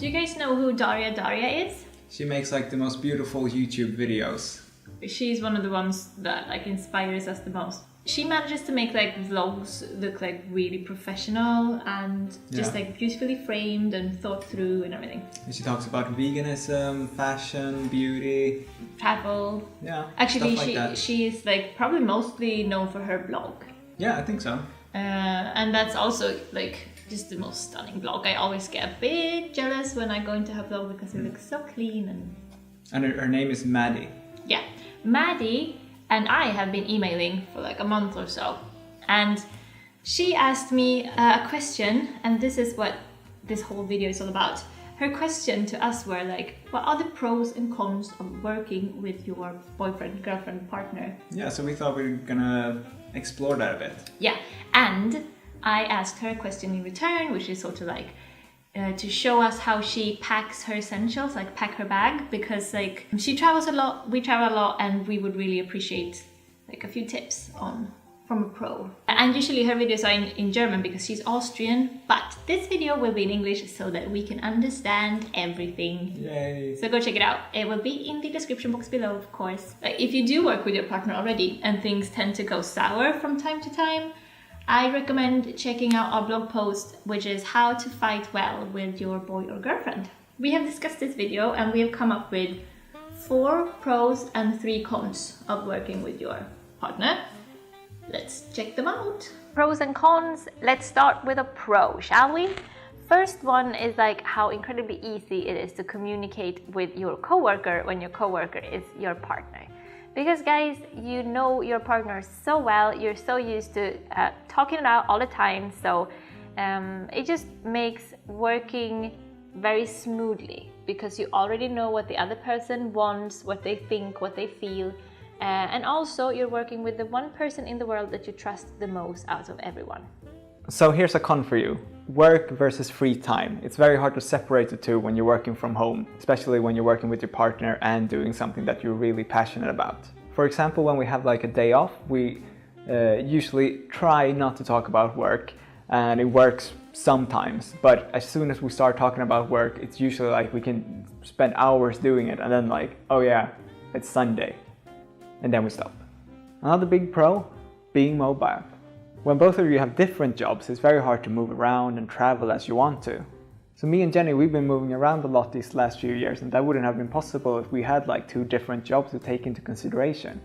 Do you guys know who Daria is? She makes like the most beautiful YouTube videos. She's one of the ones that like inspires us the most. She manages to make like vlogs look like really professional and just like beautifully framed and thought through and everything. And she talks about veganism, fashion, beauty, travel. Yeah. Actually, like she is like probably mostly known for her blog. Yeah, I think so. And that's also like just the most stunning blog. I always get a bit jealous when I go into her blog because it looks so clean and her name is Maddie. Yeah, Maddie and I have been emailing for like a month or so, and she asked me a question, and this is what this whole video is all about. Her question to us were like, what are the pros and cons of working with your boyfriend, girlfriend, partner? Yeah, so we thought we were gonna explore that a bit. Yeah, and I asked her a question in return, which is sort of like to show us how she packs her essentials, like pack her bag, because like she travels a lot, we travel a lot, and we would really appreciate like a few tips from a pro. And usually her videos are in German because she's Austrian, but this video will be in English so that we can understand everything. Yay! So go check it out. It will be in the description box below, of course. If you do work with your partner already and things tend to go sour from time to time, I recommend checking out our blog post, which is how to fight well with your boy or girlfriend. We have discussed this video and we have come up with 4 pros and 3 cons of working with your partner. Let's check them out. Pros and cons. Let's start with a pro, shall we? First one is like how incredibly easy it is to communicate with your coworker when your coworker is your partner. Because guys, you know your partner so well, you're so used to talking it out all the time, so it just makes working very smoothly because you already know what the other person wants, what they think, what they feel, and also you're working with the one person in the world that you trust the most out of everyone. So here's a con for you. Work versus free time. It's very hard to separate the two when you're working from home, especially when you're working with your partner and doing something that you're really passionate about. For example, when we have like a day off, we usually try not to talk about work, and it works sometimes, but as soon as we start talking about work, it's usually like we can spend hours doing it and then like, oh yeah, it's Sunday, and then we stop. Another big pro, being mobile. When both of you have different jobs, it's very hard to move around and travel as you want to. So me and Jenny, we've been moving around a lot these last few years, and that wouldn't have been possible if we had like 2 different jobs to take into consideration.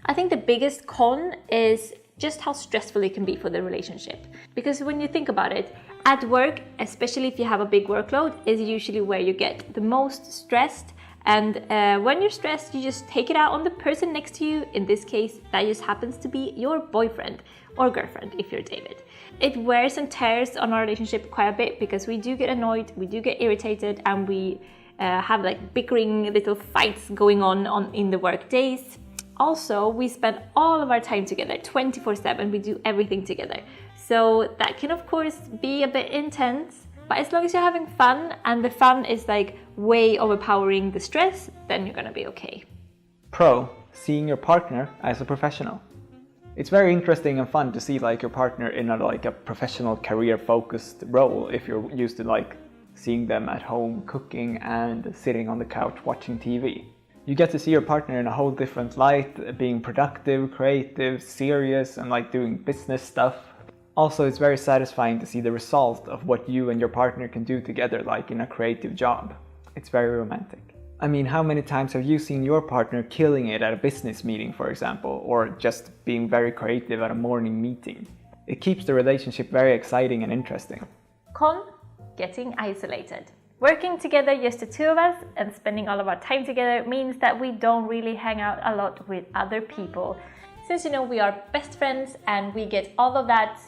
I think the biggest con is just how stressful it can be for the relationship. Because when you think about it, at work, especially if you have a big workload, is usually where you get the most stressed. And when you're stressed, you just take it out on the person next to you. In this case, that just happens to be your boyfriend or girlfriend if you're David. It wears and tears on our relationship quite a bit because we do get annoyed, we do get irritated, and we have like bickering little fights going on in the work days. Also, we spend all of our time together, 24/7, we do everything together. So that can of course be a bit intense, but as long as you're having fun and the fun is like way overpowering the stress, then you're gonna be okay. Pro, seeing your partner as a professional. It's very interesting and fun to see like your partner in a professional career focused role if you're used to like seeing them at home cooking and sitting on the couch watching TV. You get to see your partner in a whole different light, being productive, creative, serious, and like doing business stuff. Also, it's very satisfying to see the result of what you and your partner can do together, like in a creative job. It's very romantic. I mean, how many times have you seen your partner killing it at a business meeting, for example, or just being very creative at a morning meeting? It keeps the relationship very exciting and interesting. Con, getting isolated. Working together, just the 2 of us, and spending all of our time together means that we don't really hang out a lot with other people. Since, we are best friends and we get all of that,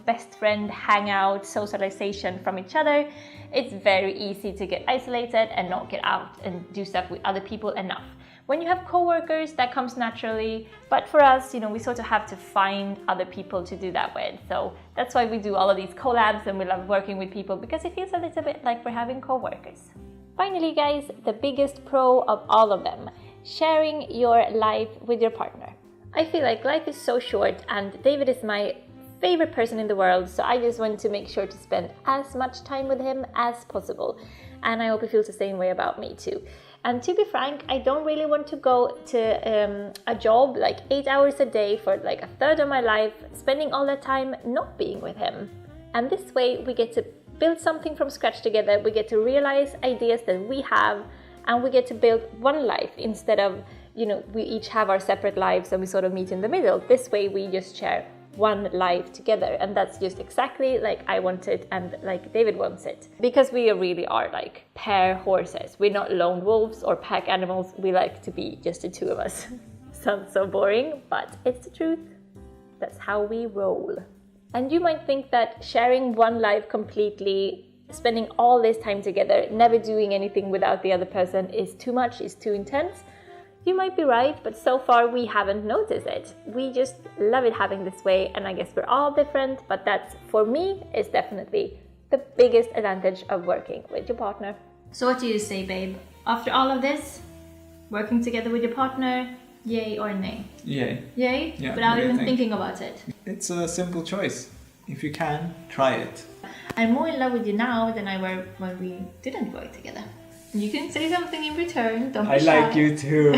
best friend hangout, socialization from each other, it's very easy to get isolated and not get out and do stuff with other people enough. When you have coworkers, that comes naturally, but for us, we sort of have to find other people to do that with. So that's why we do all of these collabs and we love working with people because it feels a little bit like we're having coworkers. Finally, guys, the biggest pro of all of them, sharing your life with your partner. I feel like life is so short and David is my favorite person in the world, so I just want to make sure to spend as much time with him as possible. And I hope he feels the same way about me too. And to be frank, I don't really want to go to a job like 8 hours a day for like a third of my life, spending all that time not being with him. And this way we get to build something from scratch together, we get to realize ideas that we have, and we get to build one life instead of, you know, we each have our separate lives and we sort of meet in the middle. This way we just share one life together, and that's just exactly like I want it and like David wants it, because we really are like pair horses. We're not lone wolves or pack animals. We like to be just the two of us. Sounds so boring, but it's the truth. That's how we roll. And you might think that sharing one life completely, spending all this time together, never doing anything without the other person is too much, is too intense. You might be right, but so far we haven't noticed it. We just love it having this way, and I guess we're all different, but that's, for me, is definitely the biggest advantage of working with your partner. So what do you say, babe? After all of this, working together with your partner, yay or nay? Yay. Yay? Yeah, without even thinking about it? It's a simple choice. If you can, try it. I'm more in love with you now than I were when we didn't work together. You can say something in return, don't be shy. I like you too.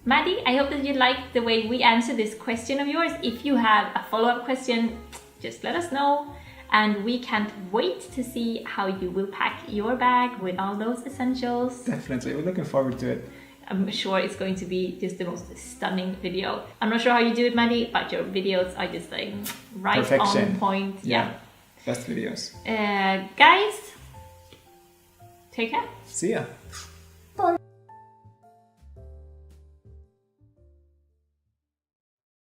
Maddie, I hope that you liked the way we answered this question of yours. If you have a follow-up question, just let us know. And we can't wait to see how you will pack your bag with all those essentials. Definitely, we're looking forward to it. I'm sure it's going to be just the most stunning video. I'm not sure how you do it, Maddie, but your videos are just like right Perfection. On point. Yeah. Best videos. Guys, take care. See ya. Bye.